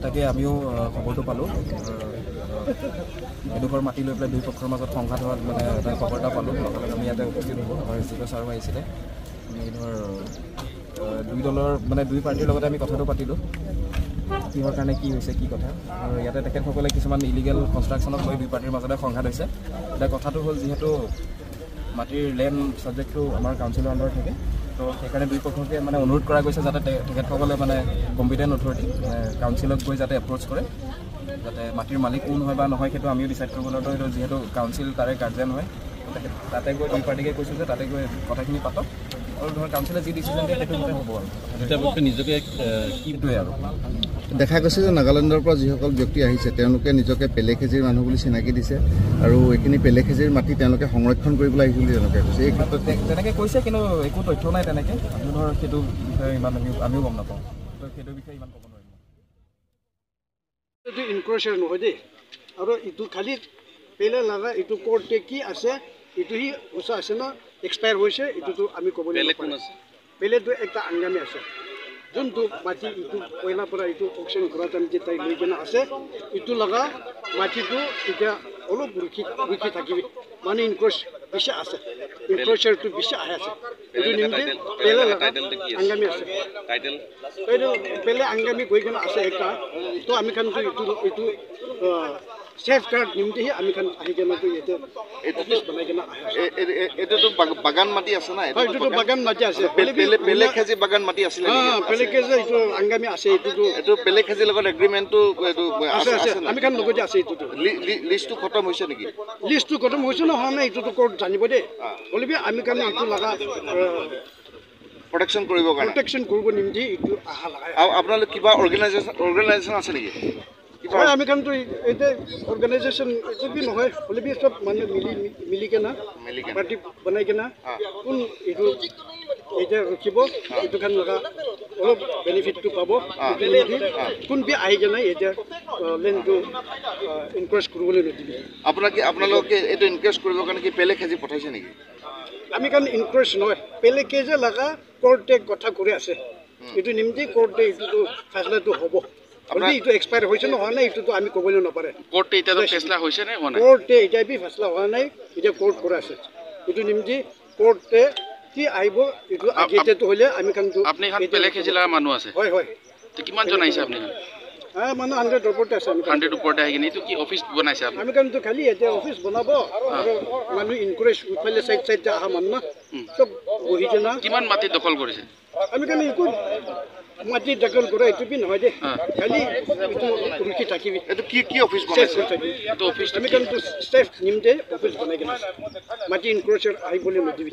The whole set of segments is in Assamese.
তাকে আমিও খবৰটো পালোঁ এডোখৰ মাটি লৈ পেলাই দুই পক্ষৰ মাজত সংঘাত হোৱাত মানে এটা খবৰ এটা পালোঁ লগে আমি ইয়াতে উপস্থিত হ'লোঁ আমাৰ এছডিঅ' ছাৰো আহিছিলে আমি ধৰ দুই দলৰ মানে দুই পাৰ্টিৰ লগতে আমি কথাটো পাতিলোঁ কিহৰ কাৰণে কি হৈছে কি কথা আৰু ইয়াতে তেখেতসকলে কিছুমান ইলিগেল কনষ্ট্ৰাকশ্যনক লৈ দুই পাৰ্টিৰ মাজতে সংঘাত হৈছে এতিয়া কথাটো হ'ল যিহেতু মাটিৰ লেণ্ড ছাবজেক্টটো আমাৰ কাউন্সিলৰ আণ্ডাৰত থাকে তো সেইকাৰণে দুই পক্ষকে মানে অনুৰোধ কৰা গৈছে যাতে তেখেতসকলে মানে কম্পিটেণ্ট অথৰিটি কাউন্সিলত গৈ যাতে এপ্ৰ'চ কৰে যাতে মাটিৰ মালিক কোন হয় বা নহয় সেইটো আমিও ডিচাইড কৰিবলৈ সেইটো যিহেতু কাউন্সিল তাৰে গাৰ্জেন হয় তাতে গৈ দুই পাৰ্টিকে কৈছোঁ যে তাতে গৈ কথাখিনি পাতক আৰু ধৰ কাউন্সিলে যি ডিচিশ্যন দিয়ে সেইটো মতে হ'ব আৰু নিজকে কিটোৱে আৰু দেখা গৈছে যে নাগালেণ্ডৰ পৰা যিসকল ব্যক্তি আহিছে তেওঁলোকে নিজকে পেলেখেজিৰ মানুহ বুলি চিনাকি দিছে আৰু এইখিনি পেলেখেজিৰ মাটি তেওঁলোকে সংৰক্ষণ কৰিবলৈ আহিছিল বুলি তেওঁলোকে কৈছে এই ক্ষেত্ৰত তেনেকৈ কৈছে কিন্তু একো তথ্য নাই তেনেকৈ আমি ধৰ সেইটো বিষয়ে ইমান আমিও গম নাপাওঁ তো সেইটো বিষয়ে ইমান ক'ব নোৱাৰিম এইটো ইনক্ৰ'চাৰ নহয় দেই আৰু এইটো খালি পেলে লগা এইটো কোৰ্টে কি আছে এইটো সি ওচৰ আছে ন এক্সপায়াৰ হৈছে এইটোতো আমি ক'বলৈ নাপাওঁ পেলেটো একটা আংগামী আছে যোনটো মাটি এইটো কয়লাৰ পৰা এইটো অকশ্যন ঘৰত আমি যেতিয়া লৈ কিনে আছে এইটো লগা মাটিটো এতিয়া অলপ ৰখি থাকিবি মানে ইনক্ৰ'চ বেছি আছে ইনক্ৰ'চাৰটো বেছি আহে আছে এইটো নিমিত্তে পেলে লগা আংগামী আছে এইটো পেলে আংগামী গৈ কিনে আছে একটা তো আমি খান এইটো সেফ গাৰ্ড নিমিত্তেহে আমি খান আহি কিনে অফিচ বনাই কিনে আহে এইটোতো বাগান মাটি আছে না হয় এইটোতো বাগান মাটি আছে পেলেখেজি বাগান মাটি আছিলে পেলেখেজি এইটো আংগামী আছে এইটো পেলেখেজিৰ লগত এগ্ৰিমেণ্টটো আছে আমি খান লগতে আছে এইটোতো লিষ্টটো খতম হৈছে নেকি লিষ্টটো খতম হৈছে নহয় নে এইটোতো কোৰ্ট জানিব দেই হ'লেবি আমি কাৰণে এইটো লগা প্ৰটেকশ্যন কৰিবৰ কাৰণে প্ৰটেকশ্যন কৰিব নিমিত্তে এইটো আহা লগা আৰু আপোনালোক কিবা অৰ্গেনাইজেশ্যন আছে নেকি হয় আমি কাৰণটো এতিয়া অৰ্গেনাইজেশ্যন এইটো কি নহয় হ'লেবি চব মানুহ মিলি কেনে পাৰ্টি বনাই কেনে কোন এইটো এতিয়া ৰখিব এইটো খান লগা অলপ বেনিফিটটো পাব কোনবি আহি কেনে এতিয়া লেণ্ডটো ইনক্ৰ'চ কৰিবলৈ নিদিবি আপোনালোকে এইটো ইনক্ৰ'চ কৰিবৰ কাৰণে কি পেলেখেজি পঠাইছে নেকি আমি কাৰণ ইনক্ৰ'চ নহয় পেলেখেজি লগা কোৰ্টে কথা কৰি আছে এইটো নিমিত্তে কোৰ্টে এইটোতো ফেচলাটো হ'ব এইটো এক্সপায়াৰ হৈছে নহয় নাই এইটোতো আমি ক'বলৈ নাপাৰে কোৰ্টে এতিয়াতো ফেচলা হৈছে নে হোৱা নাই কোৰ্টে এতিয়া বি ফেচলা হোৱা নাই এতিয়া কোৰ্ট কৰা আছে এইটো নিমিত্তে কোৰ্টে কি আহিব এইটো আগেতেতো হ'লে আমি কাৰণটো আপুনি এখন পেলেখেজি লগা মানুহ আছে হয় হয় কিমান জন আহিছে আপুনি মানুহ 100 ওপৰতে আছে 100 ওপৰতে আহি কিনে এইটো কি অফিচ বনাইছে আপুনি আমি কাৰণটো খালি এতিয়া অফিচ বনাব আৰু মানুহ ইনক্ৰ'চ উঠালে চাইড অহা মানুহ চব বহি কিনে কিমান মাটি দখল কৰিছে আমি কাৰণে একো মাটি দখল কৰা এইটো বি নহয় দেই খালি এইটো ৰখি থাকিবি এইটো কি অফিচ বনাইছে এইটো অফিচ আমি কাৰণটো ষ্টেফ নিমিত্তে অফিচ বনাই কিনে মাটি ইনক্ৰ'চাৰ আহিবলৈ নিদিবি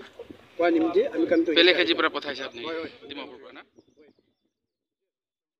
কোৱা নিমিত্তে আমি কাৰণটো পেলেখেজিৰ পৰা পঠাইছে আপুনি ডিমাপুৰ